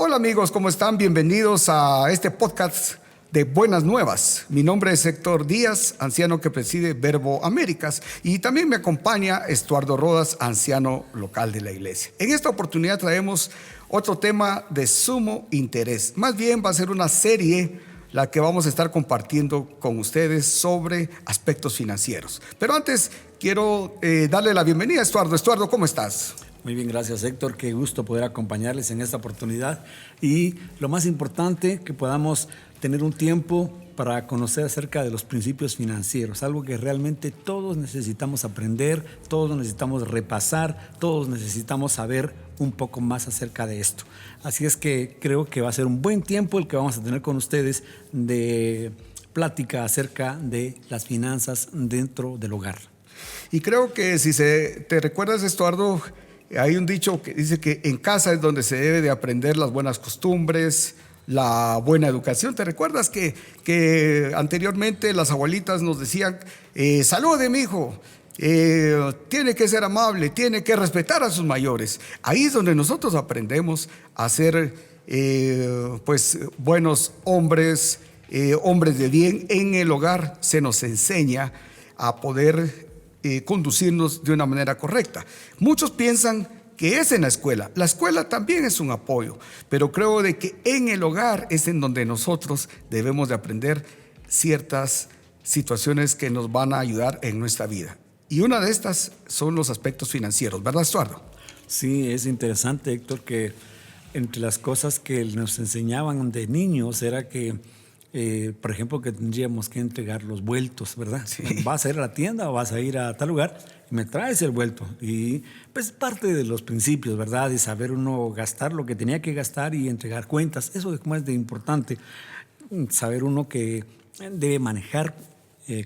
Hola amigos, ¿cómo están? Bienvenidos a este podcast de Buenas Nuevas. Mi nombre es Héctor Díaz, anciano que preside Verbo Américas, y también me acompaña Estuardo Rodas, anciano local de la iglesia. En esta oportunidad traemos otro tema de sumo interés. Más bien va a ser una serie la que vamos a estar compartiendo con ustedes sobre aspectos financieros. Pero antes quiero darle la bienvenida a Estuardo. Estuardo, ¿cómo estás? Muy bien, gracias Héctor, qué gusto poder acompañarles en esta oportunidad y lo más importante, que podamos tener un tiempo para conocer acerca de los principios financieros, algo que realmente todos necesitamos aprender, todos necesitamos repasar, todos necesitamos saber un poco más acerca de esto. Así es que creo que va a ser un buen tiempo el que vamos a tener con ustedes de plática acerca de las finanzas dentro del hogar. Y creo que si te recuerdas, Estuardo, hay un dicho que dice que en casa es donde se debe de aprender las buenas costumbres, la buena educación. ¿Te recuerdas que anteriormente las abuelitas nos decían, salude mi hijo, tiene que ser amable, tiene que respetar a sus mayores? Ahí es donde nosotros aprendemos a ser pues buenos hombres, hombres de bien. En el hogar se nos enseña a poder conducirnos de una manera correcta. Muchos piensan que es en la escuela. La escuela también es un apoyo, pero creo de que en el hogar es en donde nosotros debemos de aprender ciertas situaciones que nos van a ayudar en nuestra vida. Y una de estas son los aspectos financieros, ¿verdad, Estuardo? Sí, es interesante, Héctor, que entre las cosas que nos enseñaban de niños era que por ejemplo, que tendríamos que entregar los vueltos, ¿verdad? Sí. Vas a ir a la tienda o vas a ir a tal lugar y me traes el vuelto. Y pues parte de los principios, ¿verdad? De saber uno gastar lo que tenía que gastar y entregar cuentas. Eso es como es de importante, saber uno que debe manejar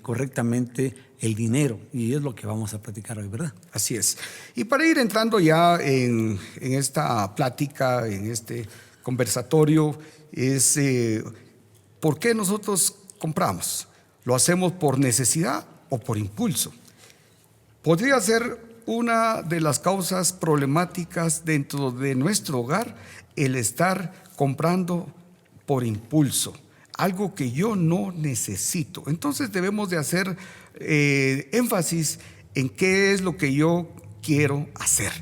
correctamente el dinero, y es lo que vamos a platicar hoy, ¿verdad? Así es. Y para ir entrando ya en esta plática, en este conversatorio, es ¿por qué nosotros compramos? ¿Lo hacemos por necesidad o por impulso? Podría ser una de las causas problemáticas dentro de nuestro hogar el estar comprando por impulso, algo que yo no necesito. Entonces debemos de hacer énfasis en qué es lo que yo quiero hacer.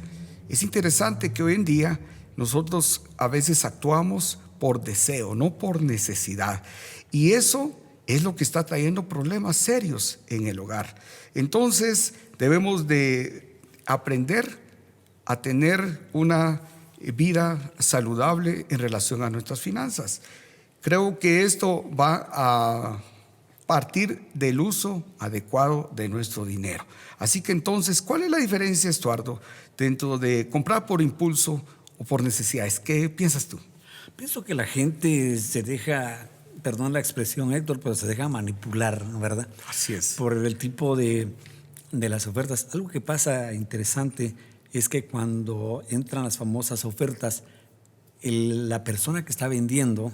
Es interesante que hoy en día nosotros a veces actuamos por deseo, no por necesidad. Y eso es lo que está trayendo problemas serios en el hogar. Entonces debemos de aprender a tener una vida saludable en relación a nuestras finanzas. Creo que esto va a partir del uso adecuado de nuestro dinero. Así que entonces, ¿cuál es la diferencia, Estuardo, dentro de comprar por impulso o por necesidades? ¿Qué piensas tú? Pienso que la gente se deja, perdón la expresión, Héctor, pero se deja manipular, ¿verdad? Así es. Por el tipo de las ofertas. Algo que pasa interesante es que cuando entran las famosas ofertas, la persona que está vendiendo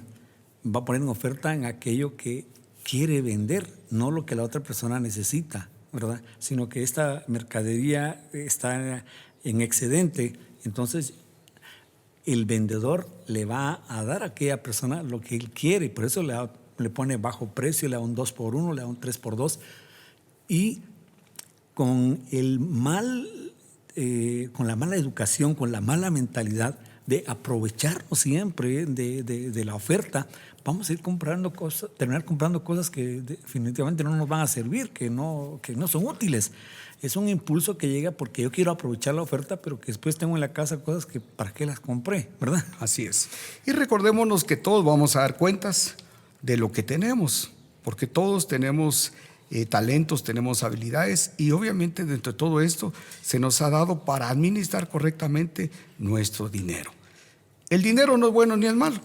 va a poner en oferta en aquello que quiere vender, no lo que la otra persona necesita, ¿verdad? Sino que esta mercadería está en excedente, entonces el vendedor le va a dar a aquella persona lo que él quiere, por eso le pone bajo precio, le da un 2x1, le da un 3x2, y con con la mala educación, con la mala mentalidad de aprovecharnos siempre de la oferta, vamos a ir terminar comprando cosas que definitivamente no nos van a servir, que no son útiles. Es un impulso que llega porque yo quiero aprovechar la oferta, pero que después tengo en la casa cosas que para qué las compré, ¿verdad? Así es. Y recordémonos que todos vamos a dar cuentas de lo que tenemos, porque todos tenemos talentos, tenemos habilidades, y obviamente dentro de todo esto se nos ha dado para administrar correctamente nuestro dinero. El dinero no es bueno ni es malo.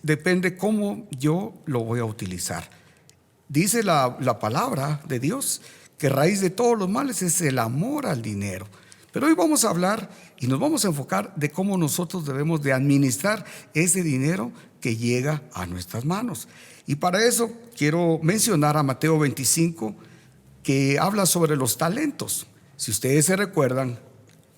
Depende cómo yo lo voy a utilizar. Dice la palabra de Dios que raíz de todos los males es el amor al dinero. Pero hoy vamos a hablar y nos vamos a enfocar de cómo nosotros debemos de administrar ese dinero que llega a nuestras manos. Y para eso quiero mencionar a Mateo 25, que habla sobre los talentos. Si ustedes se recuerdan,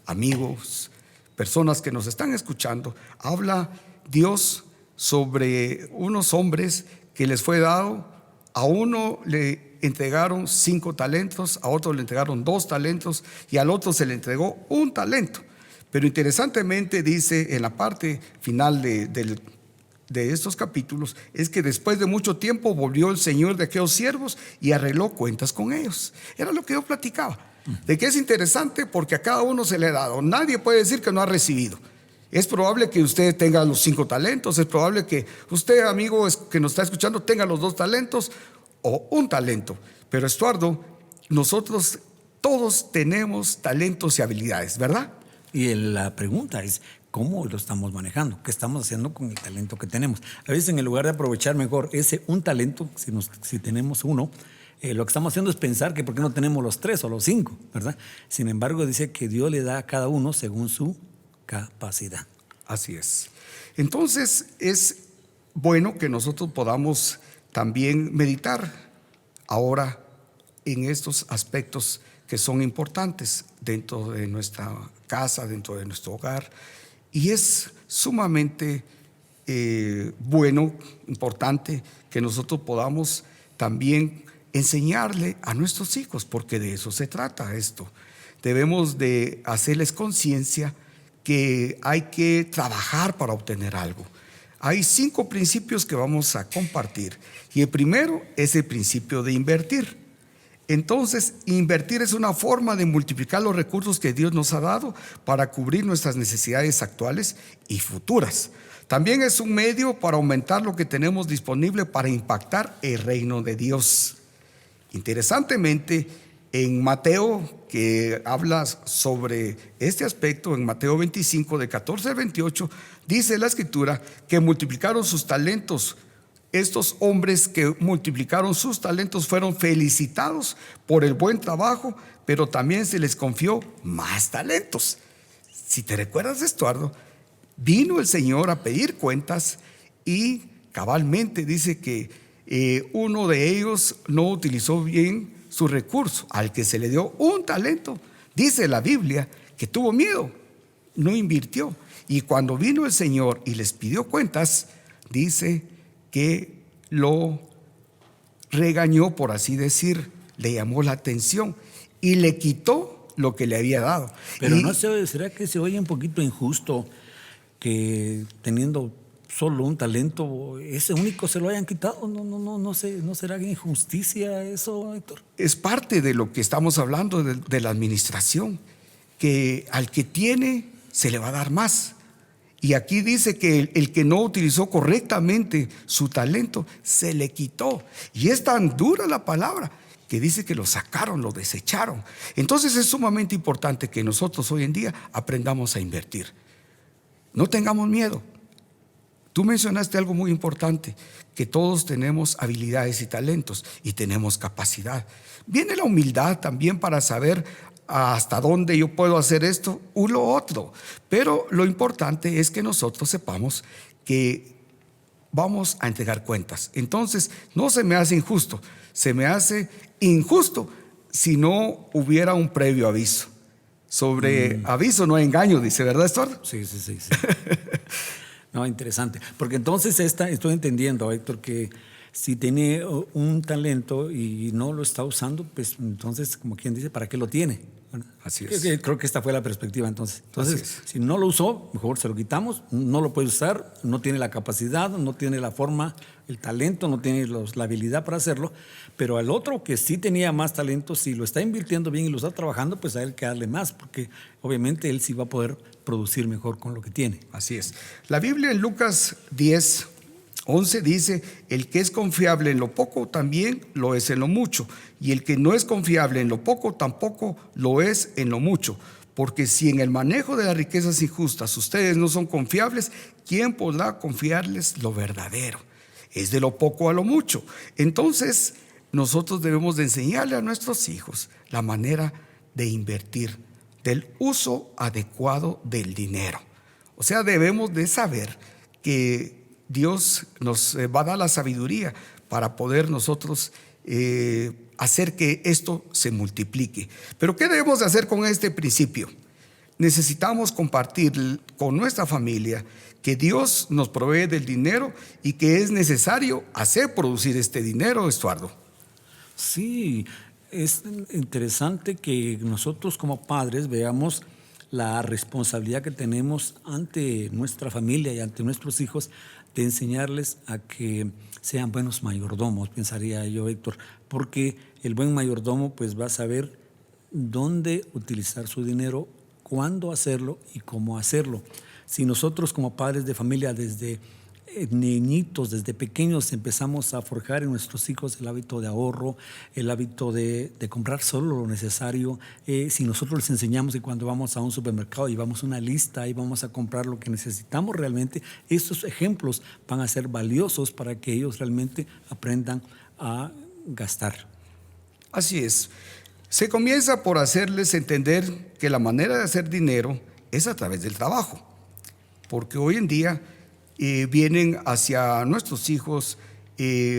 amigos, personas que nos están escuchando, habla Dios sobre unos hombres que les fue dado. A uno le entregaron 5 talentos, a otro le entregaron 2 talentos y al otro se le entregó 1 talento. Pero interesantemente dice en la parte final de estos capítulos, es que después de mucho tiempo volvió el Señor de aquellos siervos y arregló cuentas con ellos. Era lo que yo platicaba, de que es interesante porque a cada uno se le ha dado. Nadie puede decir que no ha recibido. Es probable que usted tenga los 5 talentos, es probable que usted, amigo que nos está escuchando, tenga los 2 talentos o 1 talento. Pero Estuardo, nosotros todos tenemos talentos y habilidades, ¿verdad? Y la pregunta es, ¿cómo lo estamos manejando? ¿Qué estamos haciendo con el talento que tenemos? A veces, en lugar de aprovechar mejor ese un talento, si tenemos uno, lo que estamos haciendo es pensar que por qué no tenemos los 3 o los 5, ¿verdad? Sin embargo, dice que Dios le da a cada uno según su capacidad. Así es. Entonces, es bueno que nosotros podamos también meditar ahora en estos aspectos que son importantes dentro de nuestra casa, dentro de nuestro hogar. Y es sumamente bueno, importante que nosotros podamos también enseñarle a nuestros hijos, porque de eso se trata esto. Debemos de hacerles conciencia que hay que trabajar para obtener algo. Hay 5 principios que vamos a compartir y el primero es el principio de invertir. Entonces, invertir es una forma de multiplicar los recursos que Dios nos ha dado para cubrir nuestras necesidades actuales y futuras. También es un medio para aumentar lo que tenemos disponible para impactar el reino de Dios. Interesantemente, en Mateo, que habla sobre este aspecto, en Mateo 25, de 14 al 28, dice la Escritura que multiplicaron sus talentos. Estos hombres que multiplicaron sus talentos fueron felicitados por el buen trabajo, pero también se les confió más talentos. Si te recuerdas, Estuardo, vino el Señor a pedir cuentas y cabalmente dice que uno de ellos no utilizó bien su recurso. Al que se le dio 1 talento, dice la Biblia que tuvo miedo, no invirtió. Y cuando vino el Señor y les pidió cuentas, dice que lo regañó, por así decir, le llamó la atención y le quitó lo que le había dado. Pero ¿será que se oye un poquito injusto que teniendo solo un talento, ese único se lo hayan quitado? No sé, ¿no será injusticia eso, Héctor? Es parte de lo que estamos hablando de la administración, que al que tiene se le va a dar más. Y aquí dice que el que no utilizó correctamente su talento se le quitó. Y es tan dura la palabra que dice que lo sacaron, lo desecharon. Entonces es sumamente importante que nosotros hoy en día aprendamos a invertir. No tengamos miedo. Tú mencionaste algo muy importante, que todos tenemos habilidades y talentos y tenemos capacidad. Viene la humildad también para saber hasta dónde yo puedo hacer esto o lo otro. Pero lo importante es que nosotros sepamos que vamos a entregar cuentas. Entonces, no se me hace injusto, se me hace injusto si no hubiera un previo aviso. Sobre aviso no hay engaño, dice, ¿verdad, Estuardo? Sí. No, interesante. Porque entonces estoy entendiendo, Héctor, que si tiene un talento y no lo está usando, pues entonces, como quien dice, ¿para qué lo tiene? Bueno, así es. Creo que esta fue la perspectiva entonces. Entonces, si no lo usó, mejor se lo quitamos, no lo puede usar, no tiene la capacidad, no tiene la forma, el talento, no tiene la habilidad para hacerlo, pero al otro que sí tenía más talento, si lo está invirtiendo bien y lo está trabajando, pues a él que darle más, porque obviamente él sí va a poder producir mejor con lo que tiene. Así es. La Biblia en Lucas 10:11 dice: el que es confiable en lo poco también lo es en lo mucho, y el que no es confiable en lo poco tampoco lo es en lo mucho. Porque si en el manejo de las riquezas injustas ustedes no son confiables, ¿quién podrá confiarles lo verdadero? Es de lo poco a lo mucho. Entonces nosotros debemos de enseñarle a nuestros hijos la manera de invertir, del uso adecuado del dinero. O sea, debemos de saber que Dios nos va a dar la sabiduría para poder nosotros hacer que esto se multiplique. Pero ¿qué debemos de hacer con este principio? necesitamos compartir con nuestra familia que Dios nos provee del dinero y que es necesario hacer producir este dinero, Estuardo. Sí, es interesante que nosotros como padres veamos la responsabilidad que tenemos ante nuestra familia y ante nuestros hijos de enseñarles a que sean buenos mayordomos, pensaría yo, Héctor, porque el buen mayordomo pues va a saber dónde utilizar su dinero, cuándo hacerlo y cómo hacerlo. Si nosotros como padres de familia desde niñitos, desde pequeños empezamos a forjar en nuestros hijos el hábito de ahorro, el hábito de comprar solo lo necesario, si nosotros les enseñamos que cuando vamos a un supermercado llevamos una lista y vamos a comprar lo que necesitamos realmente, estos ejemplos van a ser valiosos para que ellos realmente aprendan a gastar. Así es. Se comienza por hacerles entender que la manera de hacer dinero es a través del trabajo, porque hoy en día vienen hacia nuestros hijos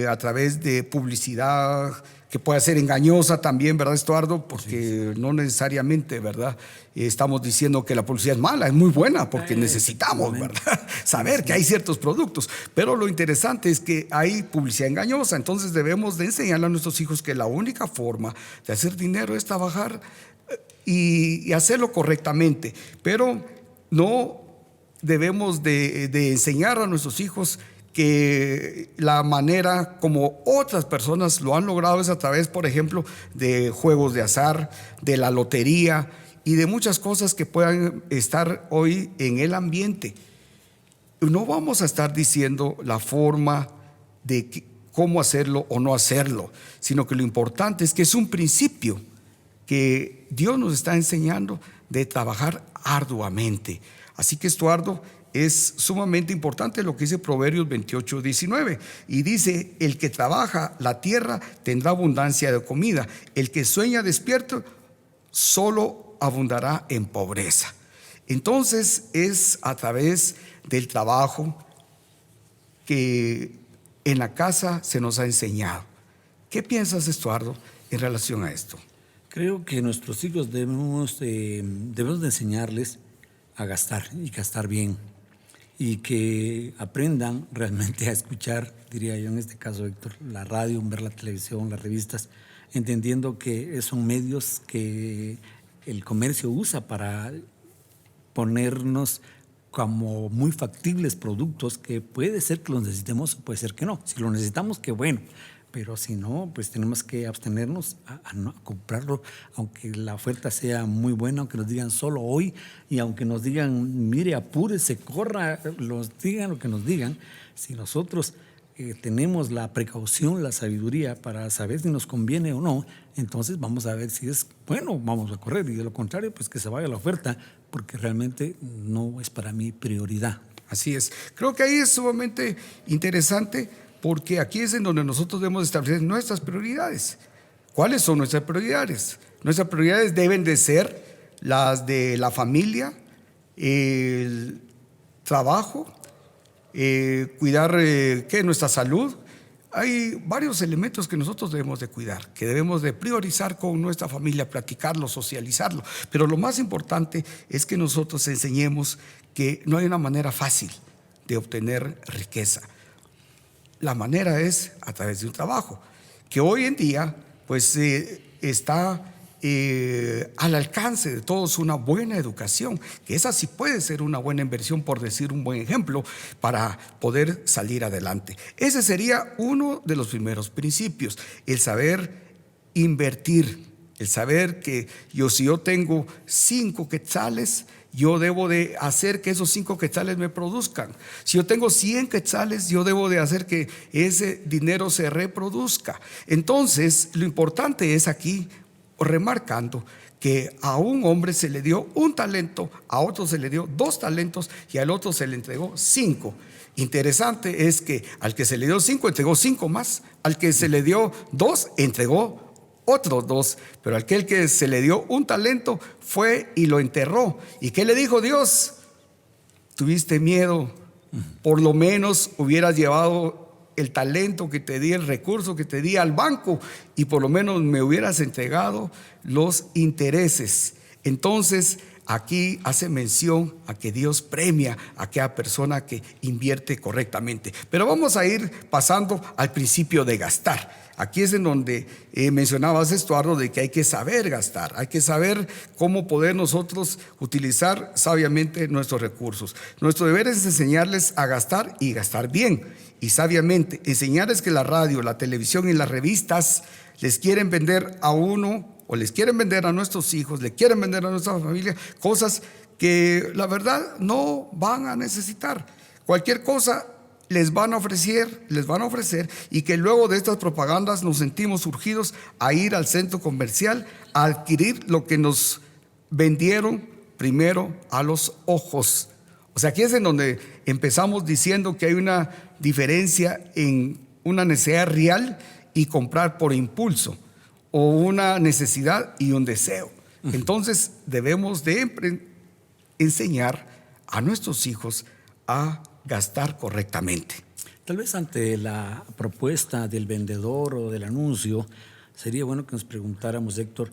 a través de publicidad que puede ser engañosa también, ¿verdad, Estuardo? Porque no necesariamente, ¿verdad? Estamos diciendo que la publicidad es mala, es muy buena porque necesitamos, ¿verdad? Saber que hay ciertos productos, pero lo interesante es que hay publicidad engañosa, entonces debemos de enseñarle a nuestros hijos que la única forma de hacer dinero es trabajar y hacerlo correctamente, pero no debemos de enseñar a nuestros hijos que la manera como otras personas lo han logrado es a través, por ejemplo, de juegos de azar, de la lotería y de muchas cosas que puedan estar hoy en el ambiente. No vamos a estar diciendo la forma de cómo hacerlo o no hacerlo, sino que lo importante es que es un principio que Dios nos está enseñando de trabajar arduamente. Así que, Estuardo, es sumamente importante lo que dice Proverbios 28:19 y dice: el que trabaja la tierra tendrá abundancia de comida, el que sueña despierto solo abundará en pobreza. Entonces es a través del trabajo que en la casa se nos ha enseñado. ¿Qué piensas, Estuardo, en relación a esto? Creo que nuestros hijos debemos de enseñarles a gastar y gastar bien, y que aprendan realmente a escuchar, diría yo en este caso, Héctor, la radio, ver la televisión, las revistas, entendiendo que son medios que el comercio usa para ponernos como muy factibles productos que puede ser que los necesitemos o puede ser que no. Si lo necesitamos, qué bueno. Pero si no, pues tenemos que abstenernos a no comprarlo, aunque la oferta sea muy buena, aunque nos digan solo hoy y aunque nos digan, mire, apúrese, corra, digan lo que nos digan. Si nosotros tenemos la precaución, la sabiduría para saber si nos conviene o no, entonces vamos a ver si es bueno, vamos a correr, y de lo contrario, pues que se vaya la oferta, porque realmente no es para mí prioridad. Así es. Creo que ahí es sumamente interesante, porque aquí es en donde nosotros debemos establecer nuestras prioridades. ¿Cuáles son nuestras prioridades? Nuestras prioridades deben de ser las de la familia, el trabajo, cuidar nuestra salud. Hay varios elementos que nosotros debemos de cuidar, que debemos de priorizar con nuestra familia, platicarlo, socializarlo. Pero lo más importante es que nosotros enseñemos que no hay una manera fácil de obtener riqueza. La manera es a través de un trabajo, que hoy en día pues está al alcance de todos una buena educación, que esa sí puede ser una buena inversión, por decir un buen ejemplo, para poder salir adelante. Ese sería uno de los primeros principios, el saber invertir, el saber que si yo tengo 5 quetzales, yo debo de hacer que esos 5 quetzales me produzcan. Si yo tengo 100 quetzales, yo debo de hacer que ese dinero se reproduzca. Entonces, lo importante es aquí, remarcando que a un hombre se le dio un talento, a otro se le dio 2 talentos y al otro se le entregó 5. Interesante es que al que se le dio 5 entregó 5 más, al que se le dio 2 entregó otros 2, pero aquel que se le dio un talento fue y lo enterró. ¿Y qué le dijo Dios? Tuviste miedo, por lo menos hubieras llevado el talento que te di, el recurso que te di al banco, y por lo menos me hubieras entregado los intereses. Entonces aquí hace mención a que Dios premia a aquella persona que invierte correctamente. Pero vamos a ir pasando al principio de gastar. Aquí es en donde mencionabas, Estuardo, de que hay que saber gastar, hay que saber cómo poder nosotros utilizar sabiamente nuestros recursos. Nuestro deber es enseñarles a gastar y gastar bien y sabiamente. Enseñarles que la radio, la televisión y las revistas les quieren vender a uno, o les quieren vender a nuestros hijos, le quieren vender a nuestra familia cosas que la verdad no van a necesitar. Cualquier cosa les van a ofrecer, y que luego de estas propagandas nos sentimos urgidos a ir al centro comercial a adquirir lo que nos vendieron primero a los ojos. O sea, aquí es en donde empezamos diciendo que hay una diferencia en una necesidad real y comprar por impulso, o una necesidad y un deseo. Entonces debemos de enseñar a nuestros hijos a gastar correctamente. Tal vez ante la propuesta del vendedor o del anuncio, sería bueno que nos preguntáramos, Héctor,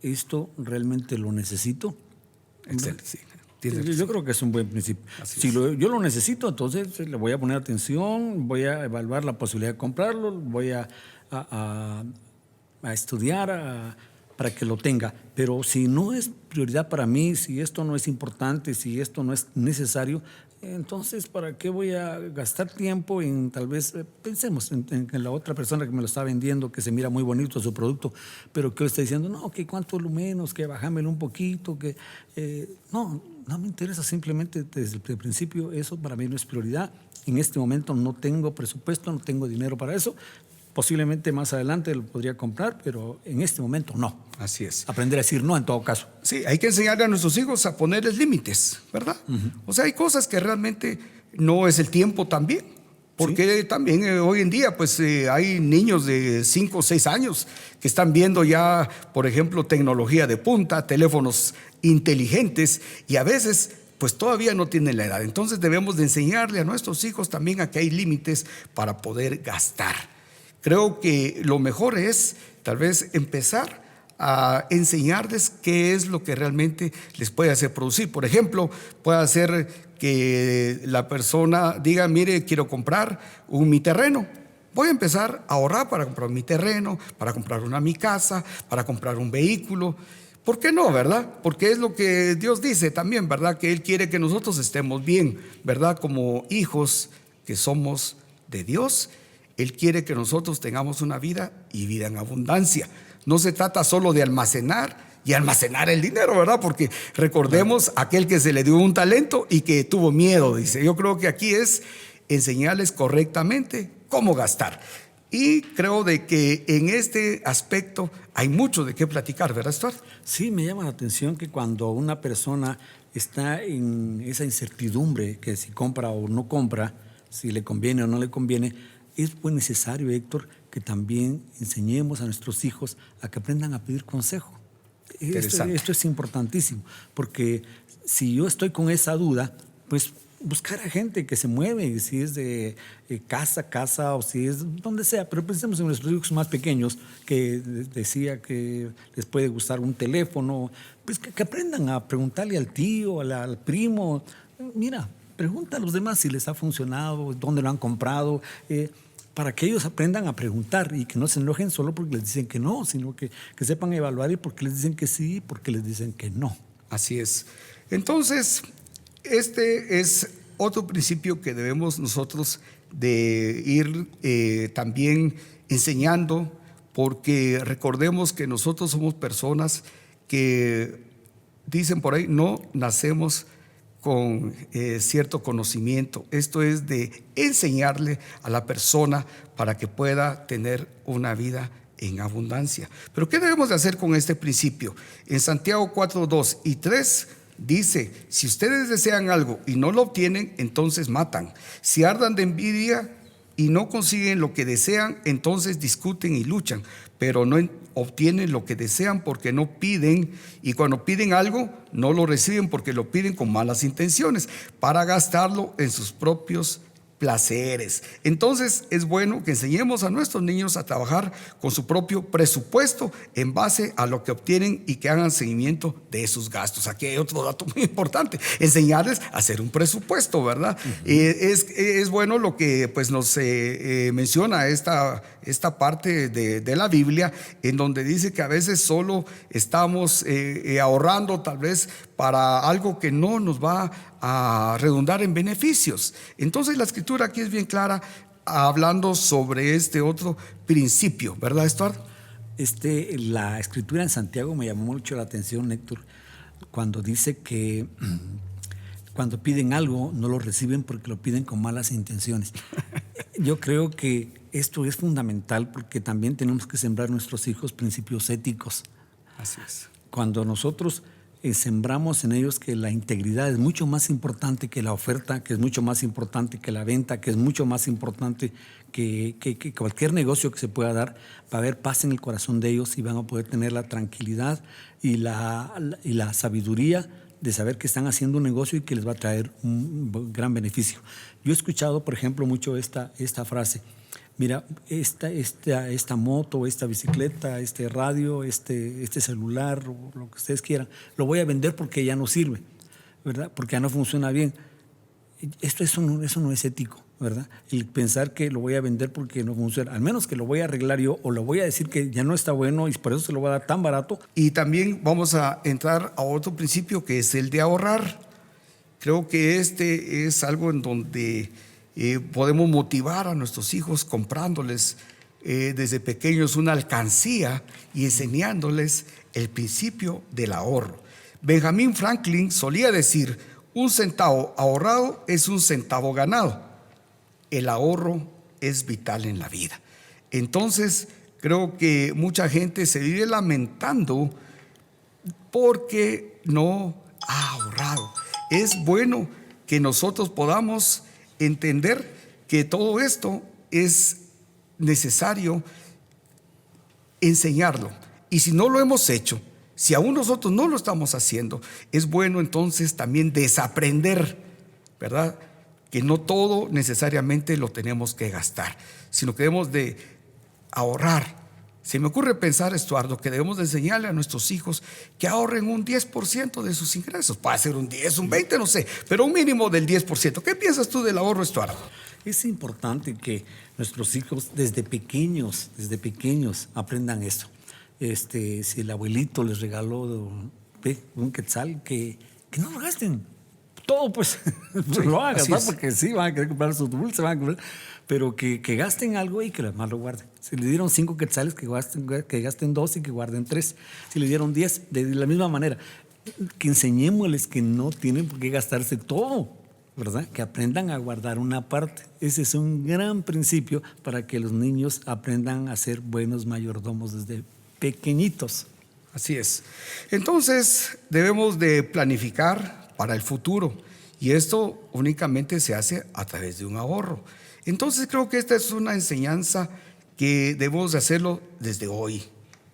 ¿esto realmente lo necesito? Excelente, sí. Yo creo que es un buen principio. Si yo lo necesito, entonces le voy a poner atención, voy a evaluar la posibilidad de comprarlo, voy a estudiar para que lo tenga. Pero si no es prioridad para mí, si esto no es importante, si esto no es necesario, entonces ¿para qué voy a gastar tiempo en, tal vez, pensemos en la otra persona que me lo está vendiendo, que se mira muy bonito su producto, pero que hoy está diciendo, no, que cuánto lo menos, que bájamelo un poquito, que no me interesa, simplemente desde el principio eso para mí no es prioridad. En este momento no tengo presupuesto, no tengo dinero para eso. Posiblemente más adelante lo podría comprar, pero en este momento no. Así es. Aprender a decir no en todo caso. Sí, hay que enseñarle a nuestros hijos a ponerles límites, ¿verdad? O sea, hay cosas que realmente no es el tiempo también. Porque también hoy en día pues hay niños de 5 o 6 años que están viendo ya, por ejemplo, tecnología de punta, teléfonos inteligentes, y a veces pues todavía no tienen la edad. Entonces debemos de enseñarle a nuestros hijos también a que hay límites para poder gastar. Creo que lo mejor es tal vez empezar a enseñarles qué es lo que realmente les puede hacer producir. Por ejemplo, puede hacer que la persona diga, mire, quiero comprar mi terreno. Voy a empezar a ahorrar para comprar mi terreno, para comprar mi casa, para comprar un vehículo. ¿Por qué no, verdad? Porque es lo que Dios dice también, ¿verdad? Que Él quiere que nosotros estemos bien, ¿verdad? Como hijos que somos de Dios, Él quiere que nosotros tengamos una vida y vida en abundancia. No se trata solo de almacenar el dinero, ¿verdad? Porque recordemos aquel que se le dio un talento y que tuvo miedo, dice. Yo creo que aquí es enseñarles correctamente cómo gastar. Y creo de que en este aspecto hay mucho de qué platicar, ¿verdad, Stuart? Sí, me llama la atención que cuando una persona está en esa incertidumbre, que si compra o no compra, si le conviene o no le conviene, es muy necesario, Héctor, que también enseñemos a nuestros hijos a que aprendan a pedir consejo. Esto es importantísimo, porque si yo estoy con esa duda, pues buscar a gente que se mueve, si es de casa, o si es donde sea. Pero pensemos en nuestros hijos más pequeños, que decía que les puede gustar un teléfono, pues que aprendan a preguntarle al tío, al primo. Mira, pregunta a los demás si les ha funcionado, dónde lo han comprado, para que ellos aprendan a preguntar y que no se enojen solo porque les dicen que no, sino que sepan evaluar y por qué les dicen que sí y por qué les dicen que no. Así es. Entonces, este es otro principio que debemos nosotros de ir también enseñando, porque recordemos que nosotros somos personas que, dicen por ahí, no nacemos con cierto conocimiento. Esto es de enseñarle a la persona para que pueda tener una vida en abundancia. Pero ¿qué debemos de hacer con este principio? En Santiago 4:2 y 3 dice, si ustedes desean algo y no lo obtienen, entonces matan. Si ardan de envidia y no consiguen lo que desean, entonces discuten y luchan, pero no obtienen lo que desean porque no piden, y cuando piden algo no lo reciben porque lo piden con malas intenciones para gastarlo en sus propios placeres. Entonces es bueno que enseñemos a nuestros niños a trabajar con su propio presupuesto en base a lo que obtienen y que hagan seguimiento de esos gastos. Aquí hay otro dato muy importante, enseñarles a hacer un presupuesto, ¿verdad? Es bueno lo que pues nos menciona esta parte de la Biblia, en donde dice que a veces solo estamos ahorrando tal vez para algo que no nos va a redundar en beneficios. Entonces la escritura aquí es bien clara hablando sobre este otro principio, ¿verdad, Estuardo? La escritura en Santiago me llamó mucho la atención, Héctor, cuando dice que cuando piden algo no lo reciben porque lo piden con malas intenciones. Yo creo que esto es fundamental porque también tenemos que sembrar en nuestros hijos principios éticos. Así es. Cuando nosotros sembramos en ellos que la integridad es mucho más importante que la oferta, que es mucho más importante que la venta, que es mucho más importante que cualquier negocio que se pueda dar, va a haber paz en el corazón de ellos y van a poder tener la tranquilidad y la sabiduría de saber que están haciendo un negocio y que les va a traer un gran beneficio. Yo he escuchado, por ejemplo, mucho esta frase: mira, esta moto, esta bicicleta, este radio, este celular, o lo que ustedes quieran, lo voy a vender porque ya no sirve, ¿verdad? Porque ya no funciona bien. Eso no es ético, ¿verdad? El pensar que lo voy a vender porque no funciona, al menos que lo voy a arreglar yo o lo voy a decir que ya no está bueno y por eso se lo voy a dar tan barato. Y también vamos a entrar a otro principio que es el de ahorrar. Creo que este es algo en donde podemos motivar a nuestros hijos comprándoles desde pequeños una alcancía y enseñándoles el principio del ahorro. Benjamin Franklin solía decir: un centavo ahorrado es un centavo ganado. El ahorro es vital en la vida. Entonces, creo que mucha gente se vive lamentando porque no ha ahorrado. Es bueno que nosotros podamos entender que todo esto es necesario enseñarlo. Y si no lo hemos hecho, si aún nosotros no lo estamos haciendo, es bueno entonces también desaprender, ¿verdad? Que no todo necesariamente lo tenemos que gastar, sino que debemos de ahorrar. Se me ocurre pensar, Estuardo, que debemos de enseñarle a nuestros hijos que ahorren un 10% de sus ingresos. Puede ser un 10, un 20, no sé, pero un mínimo del 10%. ¿Qué piensas tú del ahorro, Estuardo? Es importante que nuestros hijos desde pequeños aprendan esto. Si el abuelito les regaló un quetzal, que no lo gasten. Todo, pues, sí, lo hagan, ¿no? Porque sí, van a querer comprar sus dulces, pero que gasten algo y que lo demás lo guarden. Si le dieron 5 quetzales, que gasten 2 y que guarden 3. Si le dieron 10, de la misma manera. Que enseñémosles que no tienen por qué gastarse todo, ¿verdad? Que aprendan a guardar una parte. Ese es un gran principio para que los niños aprendan a ser buenos mayordomos desde pequeñitos. Así es. Entonces, debemos de planificar para el futuro, y esto únicamente se hace a través de un ahorro. Entonces creo que esta es una enseñanza que debemos de hacerlo desde hoy.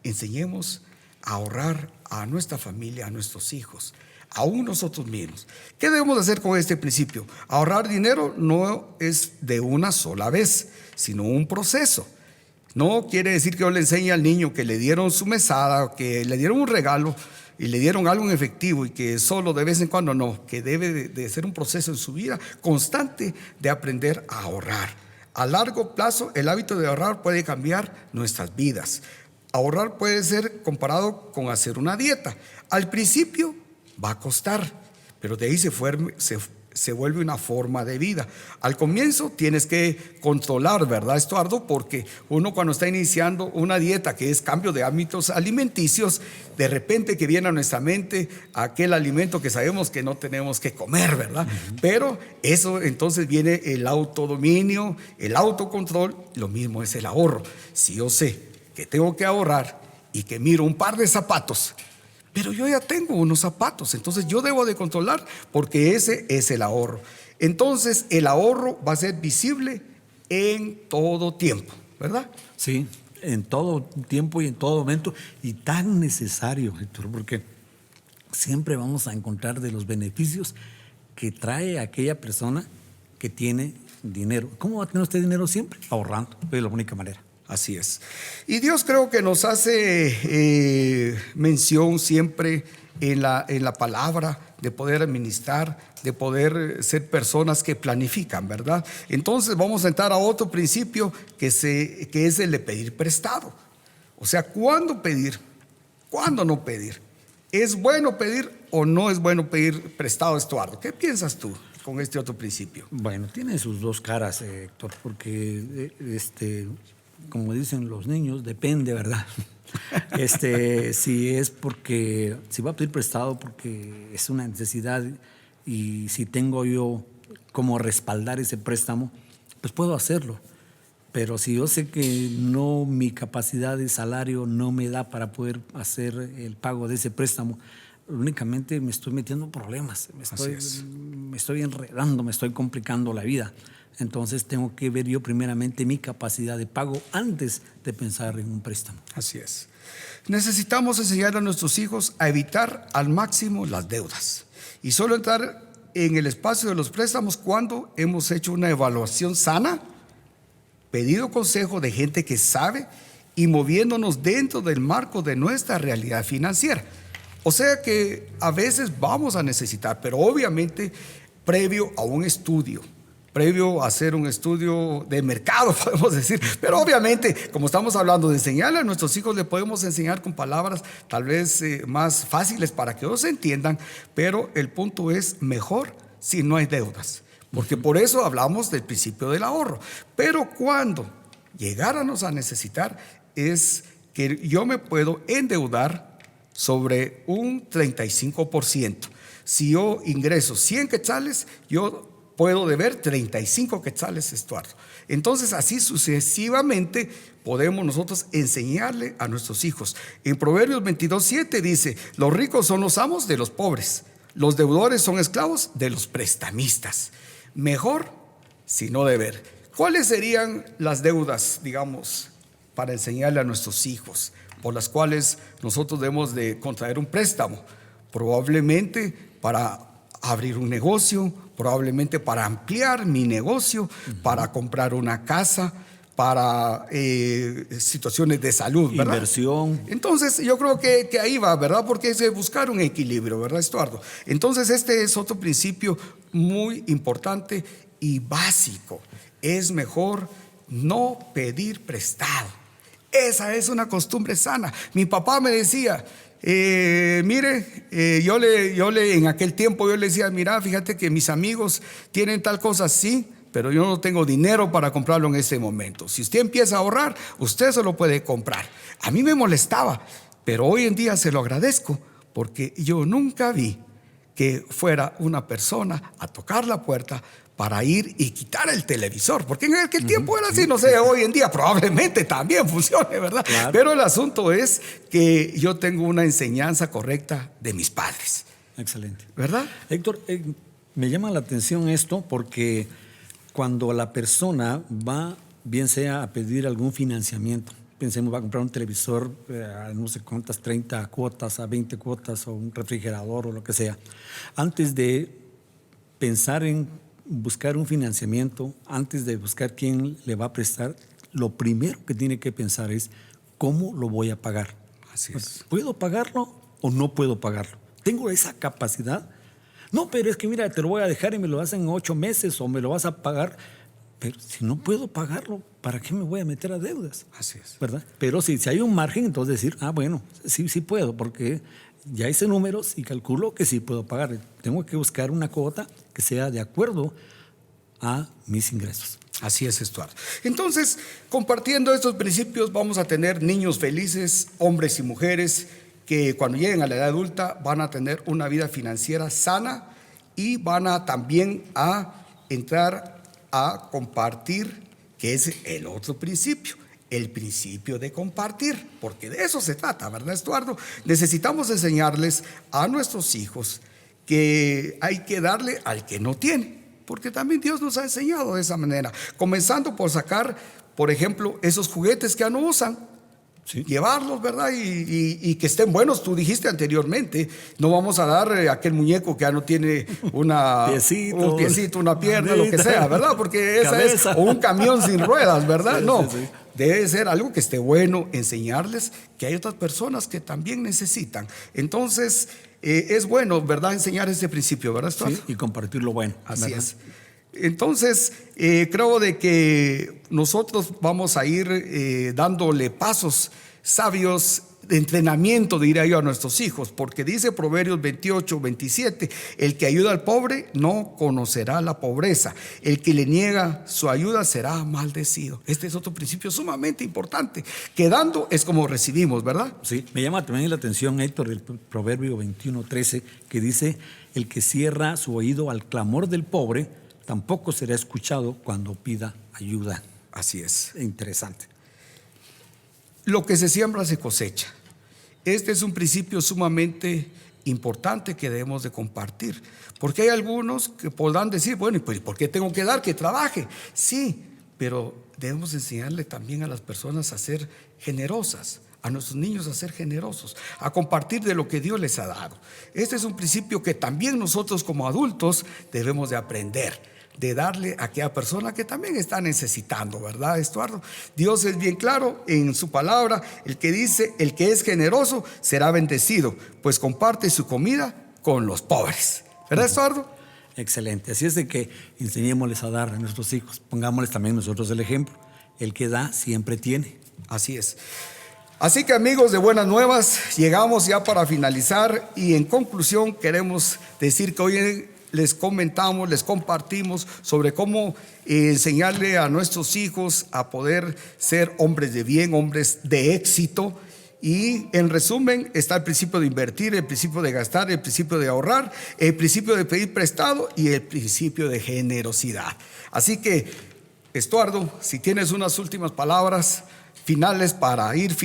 Enseñemos a ahorrar a nuestra familia, a nuestros hijos, aún nosotros mismos. ¿Qué debemos de hacer con este principio? Ahorrar dinero no es de una sola vez, sino un proceso. No quiere decir que yo le enseñe al niño que le dieron su mesada, que le dieron un regalo y le dieron algo en efectivo y que solo de vez en cuando, no, que debe de ser un proceso en su vida constante de aprender a ahorrar. A largo plazo, el hábito de ahorrar puede cambiar nuestras vidas. Ahorrar puede ser comparado con hacer una dieta. Al principio va a costar, pero de ahí se vuelve una forma de vida. Al comienzo tienes que controlar, ¿verdad, Estuardo? Porque uno cuando está iniciando una dieta que es cambio de hábitos alimenticios, de repente que viene a nuestra mente aquel alimento que sabemos que no tenemos que comer, ¿verdad? Pero eso entonces viene el autodominio, el autocontrol. Lo mismo es el ahorro. Si yo sé que tengo que ahorrar y que miro un par de zapatos, pero yo ya tengo unos zapatos, entonces yo debo de controlar porque ese es el ahorro. Entonces el ahorro va a ser visible en todo tiempo, ¿verdad? Sí, en todo tiempo y en todo momento, y tan necesario, Héctor, porque siempre vamos a encontrar de los beneficios que trae aquella persona que tiene dinero. ¿Cómo va a tener usted dinero siempre? Ahorrando, es la única manera. Así es. Y Dios creo que nos hace mención siempre en la palabra de poder administrar, de poder ser personas que planifican, ¿verdad? Entonces vamos a entrar a otro principio que es el de pedir prestado. O sea, ¿cuándo pedir? ¿Cuándo no pedir? ¿Es bueno pedir o no es bueno pedir prestado, Estuardo? ¿Qué piensas tú con este otro principio? Bueno, tiene sus dos caras, Héctor, porque como dicen los niños, depende, ¿verdad? Si va a pedir prestado porque es una necesidad y si tengo yo como respaldar ese préstamo, pues puedo hacerlo. Pero si yo sé que no, mi capacidad de salario no me da para poder hacer el pago de ese préstamo, únicamente me estoy metiendo en problemas, me estoy enredando, me estoy complicando la vida. Entonces tengo que ver yo primeramente mi capacidad de pago antes de pensar en un préstamo. Así es. Necesitamos enseñar a nuestros hijos a evitar al máximo las deudas y solo entrar en el espacio de los préstamos cuando hemos hecho una evaluación sana, pedido consejo de gente que sabe y moviéndonos dentro del marco de nuestra realidad financiera. O sea que a veces vamos a necesitar, pero obviamente previo a un estudio, previo a hacer un estudio de mercado, podemos decir. Pero obviamente, como estamos hablando de enseñarle a nuestros hijos, le podemos enseñar con palabras tal vez más fáciles para que ellos entiendan, pero el punto es mejor si no hay deudas. Porque por eso hablamos del principio del ahorro. Pero cuando llegáramos a necesitar es que yo me puedo endeudar sobre un 35%. Si yo ingreso 100 quetzales, yo puedo deber 35 quetzales, Estuardo. Entonces, así sucesivamente podemos nosotros enseñarle a nuestros hijos. En Proverbios 22:7 dice: los ricos son los amos de los pobres, los deudores son esclavos de los prestamistas. Mejor si no deber. ¿Cuáles serían las deudas, digamos, para enseñarle a nuestros hijos, por las cuales nosotros debemos de contraer un préstamo? Probablemente para abrir un negocio, probablemente para ampliar mi negocio, para comprar una casa, para situaciones de salud, ¿verdad? Inversión. Entonces yo creo que ahí va, ¿verdad? Porque es de buscar un equilibrio, ¿verdad, Estuardo? Entonces este es otro principio muy importante y básico. Es mejor no pedir prestado. Esa es una costumbre sana. Mi papá me decía, yo le en aquel tiempo yo le decía: mira, fíjate que mis amigos tienen tal cosa, sí, pero yo no tengo dinero para comprarlo en ese momento. Si usted empieza a ahorrar, usted se lo puede comprar. A mí me molestaba, pero hoy en día se lo agradezco, porque yo nunca vi que fuera una persona a tocar la puerta para ir y quitar el televisor, porque en aquel tiempo era así, no sé, hoy en día probablemente también funcione, ¿verdad? Claro. Pero el asunto es que yo tengo una enseñanza correcta de mis padres. Excelente. ¿Verdad? Héctor, me llama la atención esto porque cuando la persona va, bien sea a pedir algún financiamiento, pensemos, va a comprar un televisor a no sé cuántas, 30 cuotas, a 20 cuotas, o un refrigerador o lo que sea, antes de pensar en buscar un financiamiento, antes de buscar quién le va a prestar, lo primero que tiene que pensar es: ¿cómo lo voy a pagar? Así es. ¿Puedo pagarlo o no puedo pagarlo? ¿Tengo esa capacidad? No, pero es que mira, te lo voy a dejar y me lo hacen en 8 meses o me lo vas a pagar. Pero si no puedo pagarlo, ¿para qué me voy a meter a deudas? Así es. ¿Verdad? Pero si hay un margen, entonces decir: bueno, sí puedo, porque ya hice números y calculo que sí puedo pagar. Tengo que buscar una cuota que sea de acuerdo a mis ingresos. Así es, Estuardo. Entonces, compartiendo estos principios, vamos a tener niños felices, hombres y mujeres, que cuando lleguen a la edad adulta van a tener una vida financiera sana y van a también a entrar a compartir, que es el otro principio. El principio de compartir, porque de eso se trata, ¿verdad, Estuardo? Necesitamos enseñarles a nuestros hijos que hay que darle al que no tiene, porque también Dios nos ha enseñado de esa manera, comenzando por sacar, por ejemplo, esos juguetes que ya no usan, Sí. Llevarlos, ¿verdad? Y que estén buenos. Tú dijiste anteriormente, no vamos a dar aquel muñeco que ya no tiene un piecito, una pierna, lo que sea, ¿verdad? Porque esa cabeza. es, o un camión sin ruedas, ¿verdad? Sí, no, sí. debe ser algo que esté bueno, enseñarles que hay otras personas que también necesitan. Entonces, es bueno, ¿verdad? Enseñar ese principio, ¿verdad, Stuart? Sí, y compartir lo bueno. Así ¿verdad? es. Entonces, creo de que nosotros vamos a ir dándole pasos sabios de entrenamiento, diría yo, a nuestros hijos, porque dice Proverbios 28-27, el que ayuda al pobre no conocerá la pobreza, el que le niega su ayuda será maldecido. Este es otro principio sumamente importante, que dando es como recibimos, ¿verdad? Sí, me llama también la atención, Héctor, el Proverbio 21-13, que dice, el que cierra su oído al clamor del pobre, tampoco será escuchado cuando pida ayuda. Así es. Interesante. Lo que se siembra se cosecha. Este es un principio sumamente importante que debemos de compartir, porque hay algunos que podrán decir, bueno, pues ¿por qué tengo que dar? Que trabaje. Sí, pero debemos enseñarle también a las personas a ser generosas, a nuestros niños a ser generosos, a compartir de lo que Dios les ha dado. Este es un principio que también nosotros como adultos debemos de aprender, de darle a aquella persona que también está necesitando, ¿verdad, Estuardo? Dios es bien claro en su palabra, el que dice, el que es generoso será bendecido, pues comparte su comida con los pobres, ¿verdad, Estuardo? Excelente. Así es de que enseñémosles a dar a nuestros hijos, pongámosles también nosotros el ejemplo. El que da siempre tiene. Así es. Así que, amigos de Buenas Nuevas, llegamos ya para finalizar y en conclusión queremos decir que hoy les comentamos, les compartimos sobre cómo enseñarle a nuestros hijos a poder ser hombres de bien, hombres de éxito. Y en resumen está el principio de invertir, el principio de gastar, el principio de ahorrar, el principio de pedir prestado y el principio de generosidad. Así que, Estuardo, si tienes unas últimas palabras finales para ir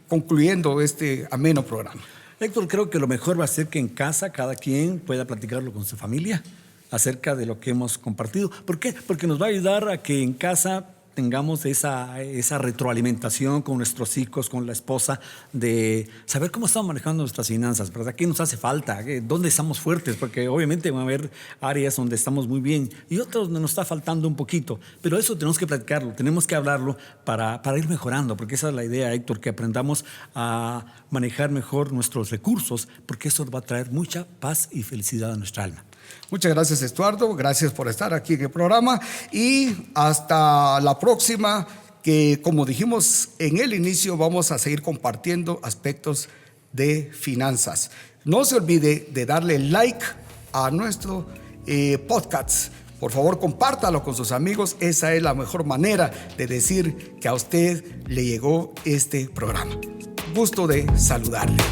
concluyendo este ameno programa. Héctor, creo que lo mejor va a ser que en casa cada quien pueda platicarlo con su familia acerca de lo que hemos compartido. ¿Por qué? Porque nos va a ayudar a que en casa tengamos esa retroalimentación con nuestros hijos, con la esposa, de saber cómo estamos manejando nuestras finanzas, ¿verdad? ¿Qué nos hace falta? ¿Dónde estamos fuertes? Porque obviamente van a haber áreas donde estamos muy bien y otras donde nos está faltando un poquito, pero eso tenemos que platicarlo, tenemos que hablarlo para ir mejorando, porque esa es la idea, Héctor, que aprendamos a manejar mejor nuestros recursos, porque eso va a traer mucha paz y felicidad a nuestra alma. Muchas gracias, Estuardo, gracias por estar aquí en el programa y hasta la próxima, que como dijimos en el inicio vamos a seguir compartiendo aspectos de finanzas. No se olvide de darle like a nuestro podcast. Por favor, compártalo con sus amigos, esa es la mejor manera de decir que a usted le llegó este programa. Gusto de saludarle.